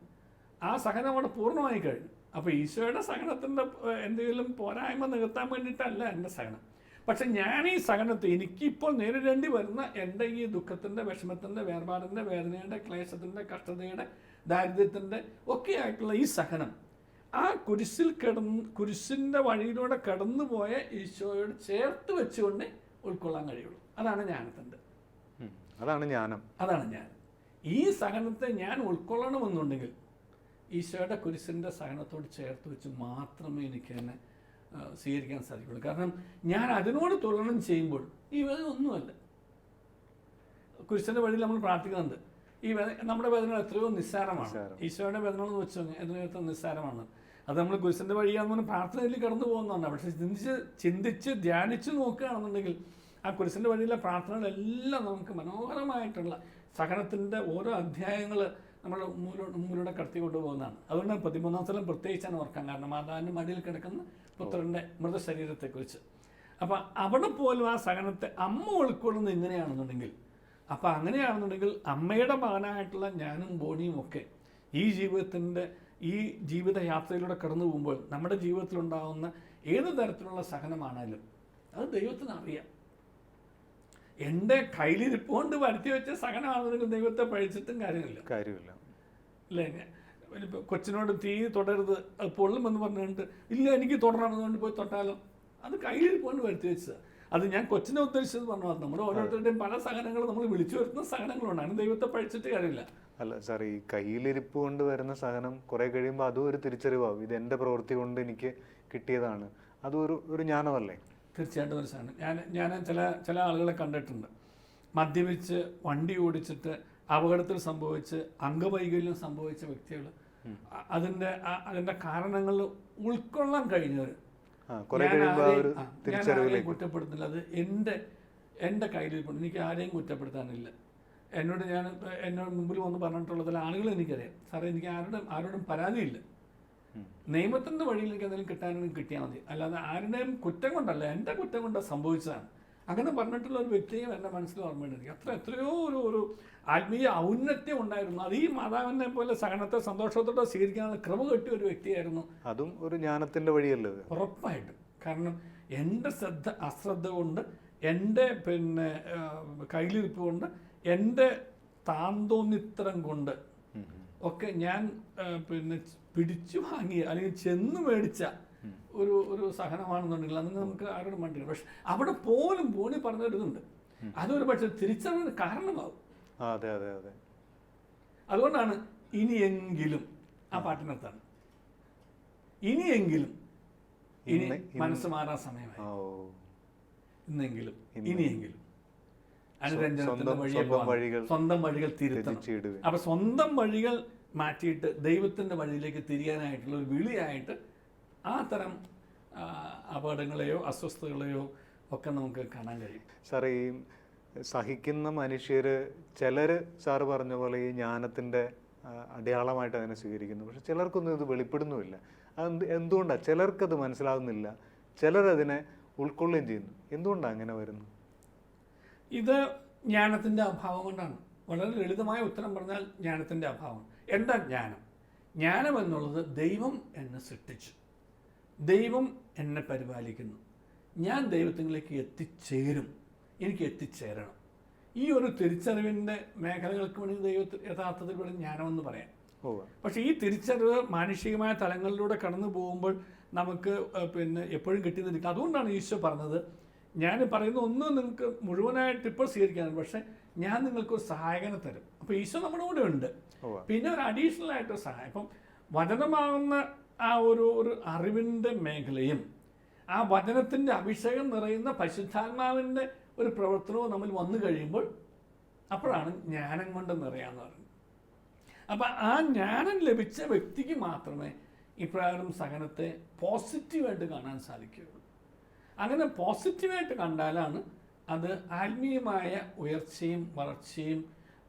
ആ സഹനം അവിടെ പൂർണ്ണമായി കഴിഞ്ഞു. അപ്പോൾ ഈശോയുടെ സഹനത്തിൻ്റെ എന്തെങ്കിലും പോരായ്മ നികത്താൻ വേണ്ടിയിട്ടല്ല എൻ്റെ സഹനം. പക്ഷെ ഞാൻ ഈ സഹനത്തെ എനിക്കിപ്പോൾ നേരിടേണ്ടി വരുന്ന എൻ്റെ ഈ ദുഃഖത്തിൻ്റെ, വിഷമത്തിൻ്റെ, വേർപാടിൻ്റെ, വേദനയുടെ, ക്ലേശത്തിൻ്റെ, കഷ്ടതയുടെ, ദാരിദ്ര്യത്തിൻ്റെ ഒക്കെ ആയിട്ടുള്ള ഈ സഹനം ആ കുരിശിൻ്റെ വഴിയിലൂടെ കടന്നുപോയ ഈശോയോട് ചേർത്ത് വെച്ചുകൊണ്ട് ഉൾക്കൊള്ളാൻ കഴിയുള്ളൂ. അതാണ് ജ്ഞാനത്തിൻ്റെ, അതാണ് ജ്ഞാനം. ഈ സഹനത്തെ ഞാൻ ഉൾക്കൊള്ളണമെന്നുണ്ടെങ്കിൽ ഈശോയുടെ കുരിശിൻ്റെ സഹനത്തോട് ചേർത്ത് വെച്ച് മാത്രമേ എനിക്ക് തന്നെ സ്വീകരിക്കാൻ സാധിക്കുള്ളൂ. കാരണം ഞാൻ അതിനോട് തുലനം ചെയ്യുമ്പോൾ ഈ വേദന ഒന്നുമല്ല. കുരിശിൻ്റെ വഴിയിൽ നമ്മൾ പ്രാർത്ഥിക്കുന്നുണ്ട്. ഈ നമ്മുടെ വേദനകൾ എത്രയോ നിസ്സാരമാണ്. ഈശോയുടെ വേദനകൾ എന്ന് വെച്ചാൽ എത്രയോ നിസ്സാരമാണ്. അത് നമ്മൾ കുരിശിൻ്റെ വഴിയാണെന്ന് പ്രാർത്ഥനയിൽ കടന്നു പോകുന്നതാണ്. പക്ഷെ ചിന്തിച്ച് ധ്യാനിച്ച് നോക്കുകയാണെന്നുണ്ടെങ്കിൽ ആ കുരിശിൻ്റെ വഴിയിലെ പ്രാർത്ഥനകളെല്ലാം നമുക്ക് മനോഹരമായിട്ടുള്ള സഹനത്തിൻ്റെ ഓരോ അധ്യായങ്ങൾ നമ്മുടെ മുമ്പിലൂടെ കടത്തിക്കൊണ്ടു പോകുന്നതാണ്. അതുകൊണ്ട് 13-ാം സ്ഥലം പ്രത്യേകിച്ചാണ് ഓർക്കാൻ കാരണം മാതാവിൻ്റെ മടിയിൽ കിടക്കുന്ന പുത്രൻ്റെ മൃതശരീരത്തെക്കുറിച്ച്. അപ്പം അവിടെ പോലും ആ സഹനത്തെ അമ്മ ഉൾക്കൊള്ളുന്നത് എങ്ങനെയാണെന്നുണ്ടെങ്കിൽ, അപ്പം അങ്ങനെയാണെന്നുണ്ടെങ്കിൽ അമ്മയുടെ മകനായിട്ടുള്ള ഞാനും ബോണിയും ഒക്കെ ഈ ജീവിതയാത്രയിലൂടെ കടന്നു പോകുമ്പോൾ നമ്മുടെ ജീവിതത്തിലുണ്ടാകുന്ന ഏത് തരത്തിലുള്ള സഹനമാണേലും അത് ദൈവത്തിന് അറിയാം. എൻ്റെ കയ്യിലിരിപ്പുകൊണ്ട് വരുത്തി വെച്ച സഹനമാണെന്നുണ്ടെങ്കിൽ ദൈവത്തെ പഴിച്ചിട്ടും കാര്യമില്ല അല്ലേ? ഇപ്പോൾ കൊച്ചിനോട് തീ തൊടരുത്, അത് പൊള്ളുമെന്ന് പറഞ്ഞുകൊണ്ട് ഇല്ല എനിക്ക് തൊടണമെന്നുകൊണ്ട് പോയി തൊട്ടാലോ, അത് കയ്യിലിരിപ്പുകൊണ്ട് വരുത്തി വെച്ചത്. അത് ഞാൻ കൊച്ചിനെ ഉദ്ദേശിച്ചത് പറഞ്ഞു. നമ്മുടെ ഓരോരുത്തരുടെയും പല സഹനങ്ങളും നമ്മൾ വിളിച്ചു വരുത്തുന്ന സഹനങ്ങളുണ്ട്. അതിന് ദൈവത്തെ പഴിച്ചിട്ട് കാര്യമില്ല. അല്ല സാർ, ഈ കയ്യിലിരിപ്പ് കൊണ്ട് വരുന്ന സഹനം കുറെ കഴിയുമ്പോൾ അതും ഒരു തിരിച്ചറിവാകും. ഇത് എൻ്റെ പ്രവൃത്തി കൊണ്ട് എനിക്ക് കിട്ടിയതാണ്. അതൊരു ജ്ഞാനമല്ലേ? തീർച്ചയായിട്ടും ഒരു സഹനം. ഞാൻ ചില ആളുകളെ കണ്ടിട്ടുണ്ട്. മദ്യപിച്ച് വണ്ടി ഓടിച്ചിട്ട് അപകടത്തിൽ സംഭവിച്ച് അംഗവൈകല്യം സംഭവിച്ച വ്യക്തികൾ അതിൻ്റെ കാരണങ്ങൾ ഉൾക്കൊള്ളാൻ കഴിഞ്ഞവർ. ഞാൻ ആരെയും കുറ്റപ്പെടുത്തില്ല. അത് എൻ്റെ കയ്യിലിരിപ്പുണ്ട്. എനിക്ക് ആരെയും കുറ്റപ്പെടുത്താനില്ല. എന്നോട് മുമ്പിൽ വന്ന് പറഞ്ഞിട്ടുള്ളതിൽ ആളുകൾ എനിക്കറിയാം. സാറേ എനിക്ക് ആരോടും പരാതിയില്ല. നിയമത്തിൻ്റെ വഴിയിൽ എനിക്ക് എന്തെങ്കിലും കിട്ടാനും കിട്ടിയാൽ മതി, അല്ലാതെ ആരുടെയും കുറ്റം കൊണ്ടല്ല, എൻ്റെ കുറ്റം കൊണ്ട് സംഭവിച്ചതാണ്. അങ്ങനെ പറഞ്ഞിട്ടുള്ള ഒരു വ്യക്തിയും എൻ്റെ മനസ്സിൽ ഓർമ്മയുണ്ട്. എത്രയോ ഒരു ആത്മീയ ഔന്നത്യം ഉണ്ടായിരുന്നു. അത് ഈ മാതാവിനെ പോലെ സഹനത്തെ സന്തോഷത്തോടെ സ്വീകരിക്കാനുള്ള ക്രമ കെട്ടിയ ഒരു വ്യക്തിയായിരുന്നു. അതും ഒരു ജ്ഞാനത്തിൻ്റെ വഴിയല്ലേ? ഉറപ്പായിട്ടും. കാരണം എൻ്റെ അശ്രദ്ധ കൊണ്ട്, എൻ്റെ കയ്യിലിരിപ്പ് കൊണ്ട്, എൻ്റെ താന്തോന്നിത്തരം കൊണ്ട് ഒക്കെ ഞാൻ പിടിച്ചു വാങ്ങിയ അല്ലെങ്കിൽ ചെന്ന് മേടിച്ച ഒരു സഹനമാണെന്നുണ്ടെങ്കിൽ അതിന് നമുക്ക് ആരോടും മണ്ടില്ല. പക്ഷെ അവിടെ പോലും ബോണി പറഞ്ഞിരുന്നുണ്ട്, അതൊരു പക്ഷെ തിരിച്ചറിവിന് കാരണമാകും. അതുകൊണ്ടാണ് ഇനിയെങ്കിലും ആ പാട്ടിനർത്താണ്, ഇനിയെങ്കിലും മനസ്സ് മാറാൻ സമയമായി, ഇനിയെങ്കിലും അനുരഞ്ജനത്തിന്റെ സ്വന്തം വഴികൾ തിരുത്തണം. അപ്പൊ സ്വന്തം വഴികൾ മാറ്റിയിട്ട് ദൈവത്തിന്റെ വഴിയിലേക്ക് തിരിയാനായിട്ടുള്ള ഒരു വിളിയായിട്ട് ആ തരം അപകടങ്ങളെയോ അസ്വസ്ഥതകളെയോ ഒക്കെ നമുക്ക് കാണാൻ കഴിയും. സാർ, ഈ സഹിക്കുന്ന മനുഷ്യർ ചിലർ സാറ് പറഞ്ഞ പോലെ ഈ ജ്ഞാനത്തിൻ്റെ അടയാളമായിട്ട് അതിനെ സ്വീകരിക്കുന്നു. പക്ഷെ ചിലർക്കൊന്നും ഇത് വെളിപ്പെടുന്നുമില്ല. അത് എന്തുകൊണ്ടാണ്? ചിലർക്കത് മനസ്സിലാകുന്നില്ല, ചിലരതിനെ ഉൾക്കൊള്ളുകയും ചെയ്യുന്നു. എന്തുകൊണ്ടാണ് അങ്ങനെ വരുന്നത്? ഇത് ജ്ഞാനത്തിൻ്റെ അഭാവം കൊണ്ടാണ്. വളരെ ലളിതമായ ഉത്തരം പറഞ്ഞാൽ ജ്ഞാനത്തിൻ്റെ അഭാവം. എന്താ ജ്ഞാനം? ജ്ഞാനം എന്നുള്ളത് ദൈവം എന്നെ സൃഷ്ടിച്ചു, ദൈവം എന്നെ പരിപാലിക്കുന്നു, ഞാൻ ദൈവത്തിലേക്ക് എത്തിച്ചേരും, എനിക്ക് എത്തിച്ചേരണം. ഈ ഒരു തിരിച്ചറിവിൻ്റെ മേഖലകൾക്ക് വേണ്ടി ദൈവത്തിൽ യഥാർത്ഥത്തിൽ വേണ്ടി ജ്ഞാനമെന്ന് പറയാം. പക്ഷേ ഈ തിരിച്ചറിവ് മാനുഷികമായ തലങ്ങളിലൂടെ കടന്നു പോകുമ്പോൾ നമുക്ക് എപ്പോഴും കിട്ടിയെന്നിരിക്കും. അതുകൊണ്ടാണ് ഈശോ പറഞ്ഞത്, ഞാൻ പറയുന്ന ഒന്നും നിങ്ങൾക്ക് മുഴുവനായിട്ട് ഇപ്പോൾ സ്വീകരിക്കാനുണ്ട്, പക്ഷെ ഞാൻ നിങ്ങൾക്കൊരു സഹായകനെ തരും. അപ്പോൾ ഈശോ നമ്മുടെ കൂടെ ഉണ്ട്. പിന്നെ ഒരു അഡീഷണൽ ആയിട്ടൊരു സഹായം. ഇപ്പം വചനമാകുന്ന ആ ഒരു അറിവിൻ്റെ മേഖലയും ആ വചനത്തിൻ്റെ അഭിഷേകം നിറയുന്ന പരിശുദ്ധാത്മാവിൻ്റെ ഒരു പ്രവർത്തനവും നമ്മൾ വന്നു കഴിയുമ്പോൾ അപ്പോഴാണ് ജ്ഞാനം കൊണ്ട് നിറയാന്ന് പറയുന്നത്. അപ്പം ആ ജ്ഞാനം ലഭിച്ച വ്യക്തിക്ക് മാത്രമേ ഇപ്രകാരം സഹനത്തെ പോസിറ്റീവായിട്ട് കാണാൻ സാധിക്കുകയുള്ളൂ. അങ്ങനെ പോസിറ്റീവായിട്ട് കണ്ടാലാണ് അത് ആത്മീയമായ ഉയർച്ചയും വളർച്ചയും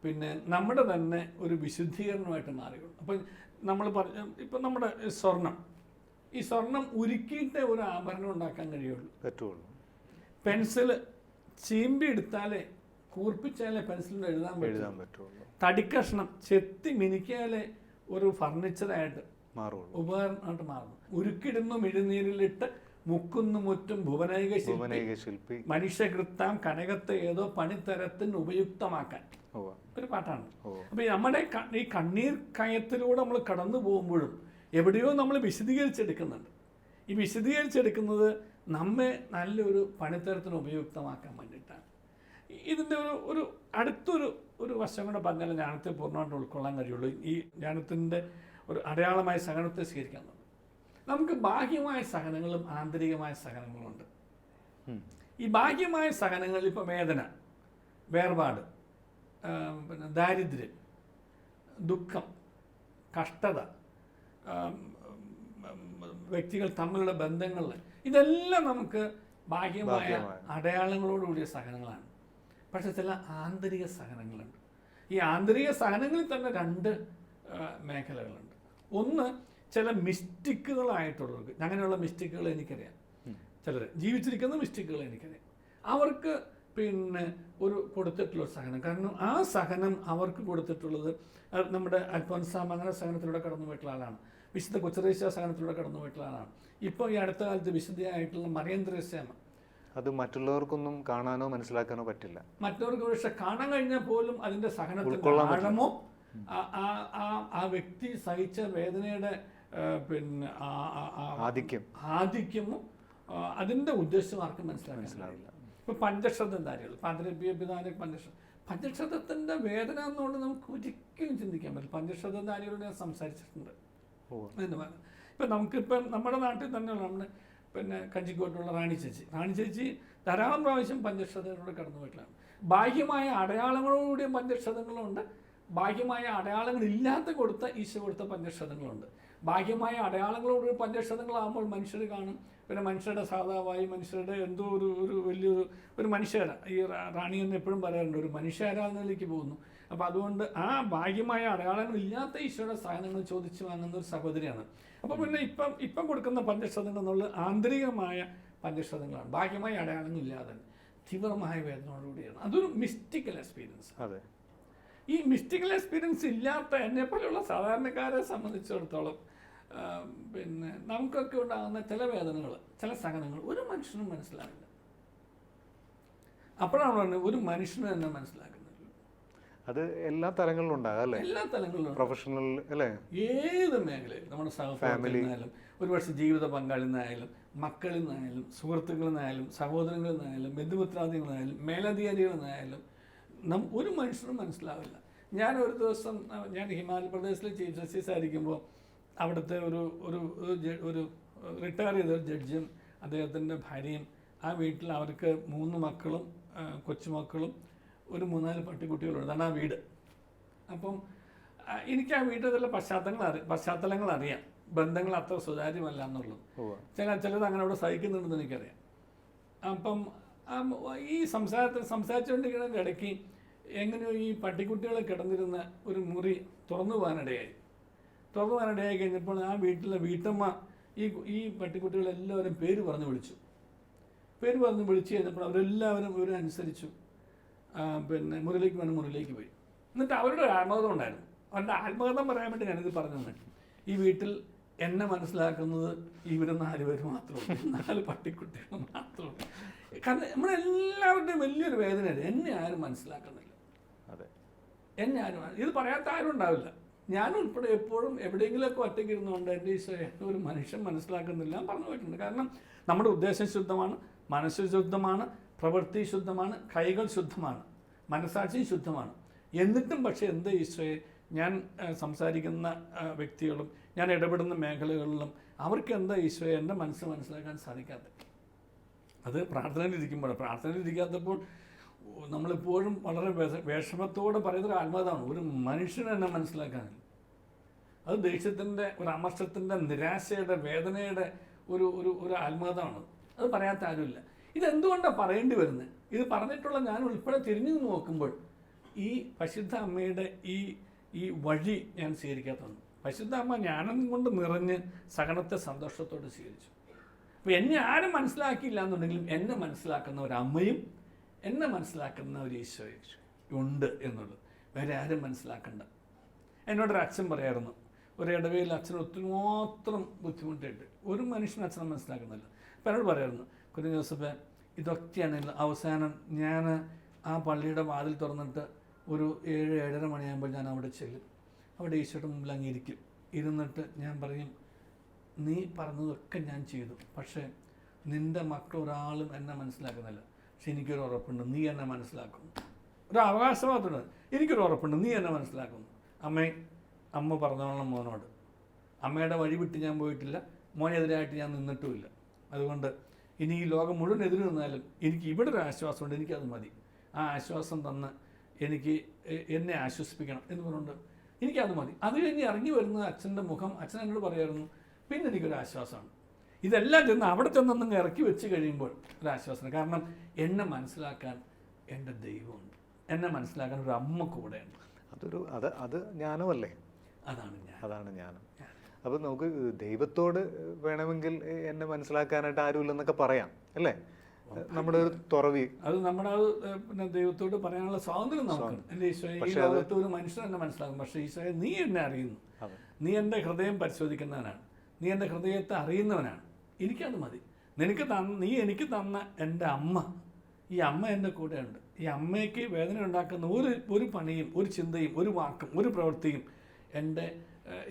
പിന്നെ നമ്മുടെ തന്നെ ഒരു വിശുദ്ധീകരണമായിട്ട് മാറുകയുള്ളൂ. അപ്പം നമ്മൾ ഇപ്പം നമ്മുടെ ഈ സ്വർണം ഉരുക്കിയിട്ട് ഒരു ആഭരണം ഉണ്ടാക്കാൻ പറ്റുള്ളൂ. പെൻസിൽ ചീമ്പി എടുത്താലേ, കൂർപ്പിച്ചാലേ പെൻസിലിന് എഴുതാൻ പറ്റുള്ളൂ. തടിക്കഷ്ണം ചെത്തി മിനിക്കാലേ ഒരു ഫർണിച്ചറായിട്ട് ഉപകരണമായിട്ട് മാറുന്നു. ഉരുക്കിടുന്നു മിഴുനീരിലിട്ട് മുക്കുന്നു മുറ്റും ഭുവനൈക ശില്പി മനുഷ്യകൃത്താം കനകത്തെ ഏതോ പണിത്തരത്തിന് ഉപയുക്തമാക്കാൻ ഒരു പാട്ടാണ്. അപ്പൊ നമ്മുടെ ഈ കണ്ണീർ കയത്തിലൂടെ നമ്മൾ കടന്നു പോകുമ്പോഴും എവിടെയോ നമ്മൾ വിശദീകരിച്ചെടുക്കുന്നുണ്ട്. ഈ വിശദീകരിച്ചെടുക്കുന്നത് നമ്മെ നല്ലൊരു പണിത്തരത്തിന് ഉപയുക്തമാക്കാൻ വേണ്ടിയിട്ടാണ്. ഇതിൻ്റെ ഒരു അടുത്തൊരു വശം കൂടെ പറഞ്ഞാൽ ജ്ഞാനത്തെ പൂർണ്ണമായിട്ട് ഉൾക്കൊള്ളാൻ കഴിയുള്ളൂ. ഈ ജ്ഞാനത്തിൻ്റെ ഒരു അടയാളമായ സഹനത്തെ സ്വീകരിക്കാൻ നമുക്ക് ബാഹ്യമായ സഹനങ്ങളും ആന്തരികമായ സഹനങ്ങളുമുണ്ട്. ഈ ബാഹ്യമായ സഹനങ്ങളിൽ ഇപ്പോൾ വേദന, വേർപാട്, പിന്നെ ദാരിദ്ര്യം, ദുഃഖം, കഷ്ടത, വ്യക്തികൾ തമ്മിലുള്ള ബന്ധങ്ങൾ, ഇതെല്ലാം നമുക്ക് ബാഹ്യമായ അടയാളങ്ങളോടുകൂടിയ സഹനങ്ങളാണ്. പക്ഷെ ചില ആന്തരിക സഹനങ്ങളുണ്ട്. ഈ ആന്തരിക സഹനങ്ങളിൽ തന്നെ 2 മേഖലകളുണ്ട്. ഒന്ന്, ചില മിസ്റ്റേക്കുകളായിട്ടുള്ളവർക്ക്, അങ്ങനെയുള്ള മിസ്റ്റേക്കുകൾ എനിക്കറിയാം. ചിലർ ജീവിച്ചിരിക്കുന്ന മിസ്റ്റേക്കുകൾ എനിക്കറിയാം. അവർക്ക് പിന്നെ ഒരു കൊടുത്തിട്ടുള്ള സഹനം, കാരണം ആ സഹനം അവർക്ക് കൊടുത്തിട്ടുള്ളത് നമ്മുടെ അൽഫോൻസാമ അങ്ങനെ സഹനത്തിലൂടെ കടന്നു പോയിട്ടുള്ള ആളാണ്. വിശുദ്ധ കൊച്ചറേസ്യ സഹനത്തിലൂടെ കടന്നു പോയിട്ടുള്ള ആളാണ്. ഇപ്പോൾ ഈ അടുത്ത കാലത്ത് വിശുദ്ധയായിട്ടുള്ള മറിയം ത്രേസ്യാമ്മ, അത് മറ്റുള്ളവർക്കൊന്നും കാണാനോ മനസ്സിലാക്കാനോ പറ്റില്ല. മറ്റുള്ളവർക്ക് പക്ഷെ കാണാൻ കഴിഞ്ഞാൽ പോലും അതിൻ്റെ സഹനത്തിൻ്റെ ആഴമോ ആ വ്യക്തി സഹിച്ച വേദനയുടെ പിന്നെ ആധിക്യമോ അതിൻ്റെ ഉദ്ദേശം ആർക്കും മനസ്സിലാവില്ല. ഇപ്പൊ പഞ്ചക്ഷതധാരികൾ, പഞ്ചക്ഷതത്തിന്റെ വേദന എന്നുകൊണ്ട് നമുക്ക് ഒരിക്കലും ചിന്തിക്കാൻ പറ്റില്ല. പഞ്ചക്ഷതധാരികളോട് ഞാൻ സംസാരിച്ചിട്ടുണ്ട് എന്ന് പറഞ്ഞു. ഇപ്പം നമുക്കിപ്പം നമ്മുടെ നാട്ടിൽ തന്നെയുള്ള നമ്മുടെ പിന്നെ കഞ്ചിക്കോട്ടുള്ള റാണി ചേച്ചി ധാരാളം പ്രാവശ്യം പഞ്ചക്ഷതയിലൂടെ കടന്നു പോയിട്ടാണ്. ബാഹ്യമായ അടയാളങ്ങളോടുകൂടിയ പഞ്ചക്ഷതങ്ങളുണ്ട്, ബാഹ്യമായ അടയാളങ്ങളില്ലാത്ത ഈശോ കൊടുത്ത പഞ്ചക്ഷതങ്ങളുണ്ട്. ബാഹ്യമായ അടയാളങ്ങളോട് പഞ്ചക്ഷതങ്ങളാകുമ്പോൾ മനുഷ്യർ കാണും, പിന്നെ മനുഷ്യരുടെ സാധാവായി മനുഷ്യരുടെ എന്തോ ഒരു വലിയൊരു മനുഷ്യര, ഈ റാണി എന്ന് എപ്പോഴും പറയാറുണ്ട്, ഒരു മനുഷ്യാരാധനയിലേക്ക് പോകുന്നു. അപ്പോൾ അതുകൊണ്ട് ആ ബാഹ്യമായ അടയാളങ്ങളില്ലാത്ത ഈശോയുടെ സാധനങ്ങൾ ചോദിച്ചു വാങ്ങുന്ന ഒരു സഹോദരിയാണ്. അപ്പോൾ പിന്നെ ഇപ്പം കൊടുക്കുന്ന പഞ്ചക്ഷതങ്ങൾ എന്നുള്ളത് ആന്തരികമായ പഞ്ചക്ഷതങ്ങളാണ്, ബാഹ്യമായ അടയാളങ്ങളില്ലാതെ തീവ്രമായ വേദനയോടുകൂടിയാണ്. അതൊരു മിസ്റ്റിക്കൽ എക്സ്പീരിയൻസ്. അതെ, ഈ മിസ്റ്റിക്കൽ എക്സ്പീരിയൻസ് ഇല്ലാത്ത എന്നെപ്പോലെയുള്ള സാധാരണക്കാരെ സംബന്ധിച്ചിടത്തോളം പിന്നെ നമുക്കൊക്കെ ഉണ്ടാകുന്ന ചില വേദനകൾ, ചില സഹനങ്ങൾ ഒരു മനുഷ്യനും മനസ്സിലാവില്ല. അപ്പോഴാണ് പറഞ്ഞത് ഒരു മനുഷ്യനും എന്നെ മനസ്സിലാക്കുന്നില്ല. അത് എല്ലാ തലങ്ങളിലും ഉണ്ടാകും അല്ലേ? എല്ലാ തലങ്ങളിലും, പ്രൊഫഷണൽ അല്ലേ, ഏത് മേഖലയിൽ, നമ്മുടെ സഹഫാമിലി നിന്നായാലും, ഒരുപക്ഷെ ജീവിത പങ്കാളിൽ നിന്നായാലും, മക്കളിൽ നിന്നായാലും, സുഹൃത്തുക്കളിൽ നിന്നായാലും, സഹോദരങ്ങളിൽ നിന്നായാലും, ബന്ധുമിത്രാദികളിൽ നിന്നായാലും, മേലധികാരികളിൽ നിന്നായാലും ഒരു മനുഷ്യനും മനസ്സിലാവില്ല. ഞാൻ ഒരു ദിവസം ഹിമാചൽ പ്രദേശിലെ ചീഫ് ജസ്റ്റിസ് ആയിരിക്കുമ്പോൾ അവിടുത്തെ ഒരു റിട്ടയർ ചെയ്ത ജഡ്ജിയും അദ്ദേഹത്തിൻ്റെ ഭാര്യയും ആ വീട്ടിൽ അവർക്ക് 3 മക്കളും കൊച്ചുമക്കളും ഒരു 3-4 പട്ടിക്കുട്ടികളുണ്ട്. അതാണ് ആ വീട്. അപ്പം എനിക്ക് ആ വീട്ടിലെ പശ്ചാത്തലങ്ങൾ അറിയാം. ബന്ധങ്ങൾ അത്ര സുതാര്യമല്ല എന്നുള്ളത്. ചിലത് അങ്ങനെ അവിടെ സഹിക്കുന്നുണ്ടെന്ന് എനിക്കറിയാം. അപ്പം ഈ സംസാരിച്ചുകൊണ്ടിരിക്കുന്ന ഇടയ്ക്ക് എങ്ങനെയോ ഈ പട്ടിക്കുട്ടികളെ കിടന്നിരുന്ന ഒരു മുറി തുറന്നു പോകാനിടയായി കഴിഞ്ഞപ്പോൾ ആ വീട്ടിലെ വീട്ടമ്മ ഈ പട്ടിക്കുട്ടികളെല്ലാവരും പേര് പറഞ്ഞ് വിളിച്ചു കഴിഞ്ഞപ്പോൾ അവരെല്ലാവരും അനുസരിച്ചു. പിന്നെ മുറിയിലേക്ക് പോയി. എന്നിട്ട് അവരുടെ ഒരു ആത്മകഥം ഉണ്ടായിരുന്നു. അവരുടെ ആത്മകഥം പറയാൻ വേണ്ടി ഞാനിത് പറഞ്ഞു. ഈ വീട്ടിൽ എന്നെ മനസ്സിലാക്കുന്നത് ഇവർ 4 പേര് മാത്രമേ, 4 പട്ടിക്കുട്ടികൾ മാത്രമേ. കാരണം നമ്മളെല്ലാവരുടെയും വലിയൊരു വേദനയാണ്. എന്നെ ആരും മനസ്സിലാക്കുന്നില്ല. എന്നെ ആരും, ഇത് പറയാത്ത ആരും ഉണ്ടാവില്ല. ഞാനുൾപ്പെടെ എപ്പോഴും എവിടെയെങ്കിലുമൊക്കെ ഒറ്റയ്ക്ക് ഇരുന്നുകൊണ്ട് എൻ്റെ ഈശോയെ ഒരു മനുഷ്യൻ മനസ്സിലാക്കുന്നില്ല പറഞ്ഞു പോയിട്ടുണ്ട്. കാരണം നമ്മുടെ ഉദ്ദേശം ശുദ്ധമാണ്, മനസ്സ് ശുദ്ധമാണ്, പ്രവൃത്തി ശുദ്ധമാണ്, കൈകൾ ശുദ്ധമാണ്, മനസ്സാക്ഷി ശുദ്ധമാണ്. എന്നിട്ടും പക്ഷേ എന്താ ഈശോയെ ഞാൻ സംസാരിക്കുന്ന വ്യക്തികളും ഞാൻ ഇടപെടുന്ന മേഖലകളിലും അവർക്ക് എന്താ ഈശോയെ എൻ്റെ മനസ്സ് മനസ്സിലാക്കാൻ സാധിക്കാത്തത്? അത് പ്രാർത്ഥനയിലിരിക്കാത്തപ്പോൾ നമ്മളിപ്പോഴും വളരെ വിഷമത്തോടെ പറയുന്നൊരു ആത്മകഥയാണ്. ഒരു മനുഷ്യനെ എന്നെ മനസ്സിലാക്കാനില്ല. അത് ദേഷ്യത്തിൻ്റെ, ഒരു അമർഷത്തിൻ്റെ, നിരാശയുടെ, വേദനയുടെ ഒരു ഒരു ഒരു ആത്മകഥമാണ്. അത് പറയാത്ത ആരുമില്ല. ഇതെന്തുകൊണ്ടാണ് പറയേണ്ടി വരുന്നത്? ഇത് പറഞ്ഞിട്ടുള്ള ഞാൻ ഉൾപ്പെടെ തിരിഞ്ഞു നോക്കുമ്പോൾ ഈ പരിശുദ്ധ അമ്മയുടെ ഈ വഴി ഞാൻ സ്വീകരിക്കാത്തതാണ്. പരിശുദ്ധ അമ്മ ജ്ഞാനം കൊണ്ട് നിറഞ്ഞ് സഹനത്തെ സന്തോഷത്തോടെ സ്വീകരിച്ചു. അപ്പോൾ എന്നെ ആരും മനസ്സിലാക്കിയില്ല എന്നുണ്ടെങ്കിലും എന്നെ മനസ്സിലാക്കുന്ന ഒരു അമ്മയും എന്നെ മനസ്സിലാക്കുന്ന ഒരു ഈശോയും ഉണ്ട് എന്നുള്ളത് വേറെ ആരും മനസ്സിലാക്കണ്ട. എന്നോടൊരു അച്ഛൻ പറയായിരുന്നു, ഒരു ഇടവയിൽ അച്ഛൻ ഒത്തിരി മാത്രം ബുദ്ധിമുട്ടായിട്ട് ഒരു മനുഷ്യനും അച്ഛനെ മനസ്സിലാക്കുന്നില്ല. അപ്പോൾ എന്നോട് പറയായിരുന്നു, കുഞ്ഞു ജോസഫ്, ഇതൊക്കെയാണ് അവസാനം ഞാൻ ആ പള്ളിയുടെ വാതിൽ തുറന്നിട്ട് ഒരു 7-7:30 മണിയാകുമ്പോൾ ഞാൻ അവിടെ ചെല്ലും. അവിടെ ഈശോയുടെ മുമ്പിൽ അങ്ങിരിക്കും. ഇരുന്നിട്ട് ഞാൻ പറയും, നീ പറഞ്ഞതൊക്കെ ഞാൻ ചെയ്തു, പക്ഷേ നിൻ്റെ മക്കൾ ഒരാളും എന്നെ മനസ്സിലാക്കുന്നില്ല. പക്ഷെ എനിക്കൊരു ഉറപ്പുണ്ട്, നീ എന്നെ മനസ്സിലാക്കുന്നു. ഒരു അവകാശവാദമുണ്ട്, എനിക്കൊരു ഉറപ്പുണ്ട്, നീ എന്നെ മനസ്സിലാക്കുന്നു. അമ്മ പറഞ്ഞോളണം മോനോട്. അമ്മയുടെ വഴി വിട്ട് ഞാൻ പോയിട്ടില്ല, മോനെതിരായിട്ട് ഞാൻ നിന്നിട്ടുമില്ല. അതുകൊണ്ട് ഇനി ഈ ലോകം മുഴുവൻ എതിര് നിന്നാലും എനിക്ക് ഇവിടെ ഒരു ആശ്വാസമുണ്ട്, എനിക്കത് മതി. ആ ആശ്വാസം തന്ന് എനിക്ക് എന്നെ ആശ്വസിപ്പിക്കണം എന്ന് പറഞ്ഞുകൊണ്ട് എനിക്കത് മതി. അത് കഴിഞ്ഞ് ഇറങ്ങി വരുന്ന അച്ഛൻ്റെ മുഖം, അച്ഛൻ എന്നോട് പറയായിരുന്നു, പിന്നെ എനിക്കൊരു ആശ്വാസമാണ്. ഇതെല്ലാം ചെന്ന് അവിടെ ചെന്നൊന്നും ഇറക്കി വെച്ച് കഴിയുമ്പോൾ ഒരു ആശ്വാസമാണ്. കാരണം എന്നെ മനസ്സിലാക്കാൻ എൻ്റെ ദൈവമുണ്ട്, എന്നെ മനസ്സിലാക്കാൻ ഒരു അമ്മ കൂടെയുണ്ട്. അത് ജ്ഞാനമല്ലേ? അതാണ് ജ്ഞാനം. അപ്പം നമുക്ക് ദൈവത്തോട് വേണമെങ്കിൽ എന്നെ മനസ്സിലാക്കാനായിട്ട് ആരുമില്ലെന്നൊക്കെ പറയാം അല്ലേ? നമ്മുടെ ഒരു തുറവി, അത് നമ്മുടെ പിന്നെ ദൈവത്തോട് പറയാനുള്ള സ്വാതന്ത്ര്യം നമുക്കുണ്ട്. എൻ്റെ ഈശോയെ, ഈ ലോകത്ത് ഒരു മനുഷ്യൻ എന്നെ മനസ്സിലാക്കും, പക്ഷേ ഈശോയെ നീ എന്നെ അറിയുന്നു, നീ എൻ്റെ ഹൃദയം പരിശോധിക്കുന്നവനാണ്, നീ എൻ്റെ ഹൃദയത്തെ അറിയുന്നവനാണ്, എനിക്കത് മതി. നീ എനിക്ക് തന്ന എൻ്റെ അമ്മ, ഈ അമ്മ എൻ്റെ കൂടെയുണ്ട്. ഈ അമ്മയ്ക്ക് വേദന ഉണ്ടാക്കുന്ന ഒരു പണിയും ഒരു ചിന്തയും ഒരു വാക്കും ഒരു പ്രവൃത്തിയും എൻ്റെ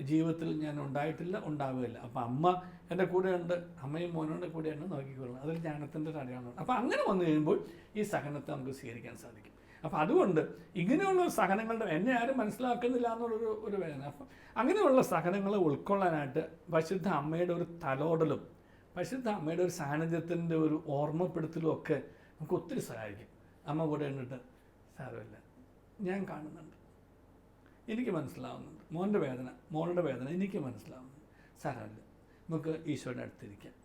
ജീവിതത്തിൽ ഞാൻ ഉണ്ടായിട്ടില്ല, ഉണ്ടാവുകയില്ല. അപ്പം അമ്മ എൻ്റെ കൂടെയുണ്ട്, അമ്മയും മോനോൻ്റെ കൂടെയാണ്, നോക്കിക്കൊള്ളണം. അതൊരു ജ്ഞാനത്തിൻ്റെ ഒരു അടയാളമാണ്. അപ്പോൾ അങ്ങനെ വന്നു കഴിയുമ്പോൾ ഈ സഹനത്തെ നമുക്ക് സ്വീകരിക്കാൻ സാധിക്കും. അപ്പോൾ അതുകൊണ്ട് ഇങ്ങനെയുള്ള സഹനങ്ങളുടെ എന്നെ ആരും മനസ്സിലാക്കുന്നില്ല എന്നുള്ളൊരു ഒരു വേദന, അപ്പം അങ്ങനെയുള്ള സഹനങ്ങളെ ഉൾക്കൊള്ളാനായിട്ട് പരിശുദ്ധ അമ്മയുടെ ഒരു തലോടലും പരിശുദ്ധ അമ്മയുടെ ഒരു സാന്നിധ്യത്തിൻ്റെ ഒരു ഓർമ്മപ്പെടുത്തലും ഒക്കെ നമുക്ക് ഒത്തിരി സഹായിക്കും. അമ്മ കൂടെ കണ്ടിട്ട്, സാരമില്ല, ഞാൻ കാണുന്നുണ്ട്, എനിക്ക് മനസ്സിലാവുന്നുണ്ട്, മോളുടെ വേദന എനിക്ക് മനസ്സിലാവുന്നുണ്ട്, സാരമില്ല, നമുക്ക് ഈശോയുടെ അടുത്തിരിക്കാം,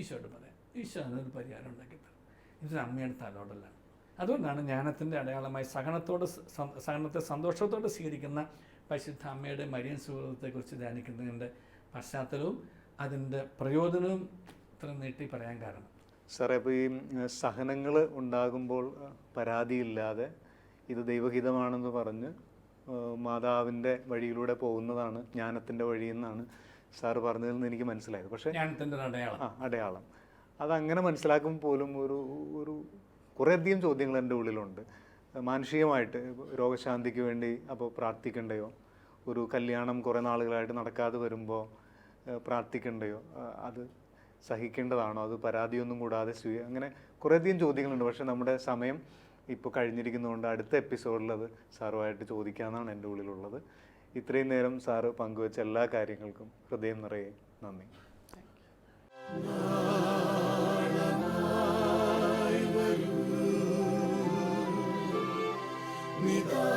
ഈശോയോട് പറയാം, ഈശോ അതിനൊരു പരിഹാരം ഉണ്ടാക്കി തരാം. ഇതൊരു അമ്മയുടെ തലോടലാണ്. അതുകൊണ്ടാണ് ജ്ഞാനത്തിൻ്റെ അടയാളമായി സഹനത്തെ സന്തോഷത്തോടെ സ്വീകരിക്കുന്ന പരിശുദ്ധ അമ്മയുടെ മരിയൻ സുഹൃതത്തെക്കുറിച്ച് ധ്യാനിക്കുന്നതിൻ്റെ പശ്ചാത്തലവും അതിൻ്റെ പ്രയോജനവും ഇത്ര നീട്ടി പറയാൻ കാരണം. സാറേ, അപ്പോൾ ഈ സഹനങ്ങൾ ഉണ്ടാകുമ്പോൾ പരാതിയില്ലാതെ ഇത് ദൈവഹിതമാണെന്ന് പറഞ്ഞ് മാതാവിൻ്റെ വഴിയിലൂടെ പോകുന്നതാണ് ജ്ഞാനത്തിൻ്റെ വഴിയെന്നാണ് സാറ് പറഞ്ഞതിൽ നിന്ന് എനിക്ക് മനസ്സിലായത്. പക്ഷേ ജ്ഞാനത്തിൻ്റെ അടയാളം അതങ്ങനെ മനസ്സിലാക്കുമ്പോൾ പോലും ഒരു കുറേയധികം ചോദ്യങ്ങൾ എൻ്റെ ഉള്ളിലുണ്ട്. മാനുഷികമായിട്ട് രോഗശാന്തിക്ക് വേണ്ടി അപ്പോൾ പ്രാർത്ഥിക്കണ്ടയോ? ഒരു കല്യാണം കുറേ നാളുകളായിട്ട് നടക്കാതെ വരുമ്പോൾ പ്രാർത്ഥിക്കണ്ടയോ? അത് സഹിക്കേണ്ടതാണോ? അത് പരാതിയൊന്നും കൂടാതെ അങ്ങനെ കുറേയധികം ചോദ്യങ്ങളുണ്ട്. പക്ഷേ നമ്മുടെ സമയം ഇപ്പോൾ കഴിഞ്ഞിരിക്കുന്നതുകൊണ്ട് അടുത്ത എപ്പിസോഡിൽ അത് സാറുമായിട്ട് ചോദിക്കാമെന്നാണ് എൻ്റെ ഉള്ളിലുള്ളത്. ഇത്രയും നേരം സാറ് പങ്കുവെച്ച എല്ലാ കാര്യങ്ങൾക്കും ഹൃദയം നിറയെ നന്ദി. നിതാ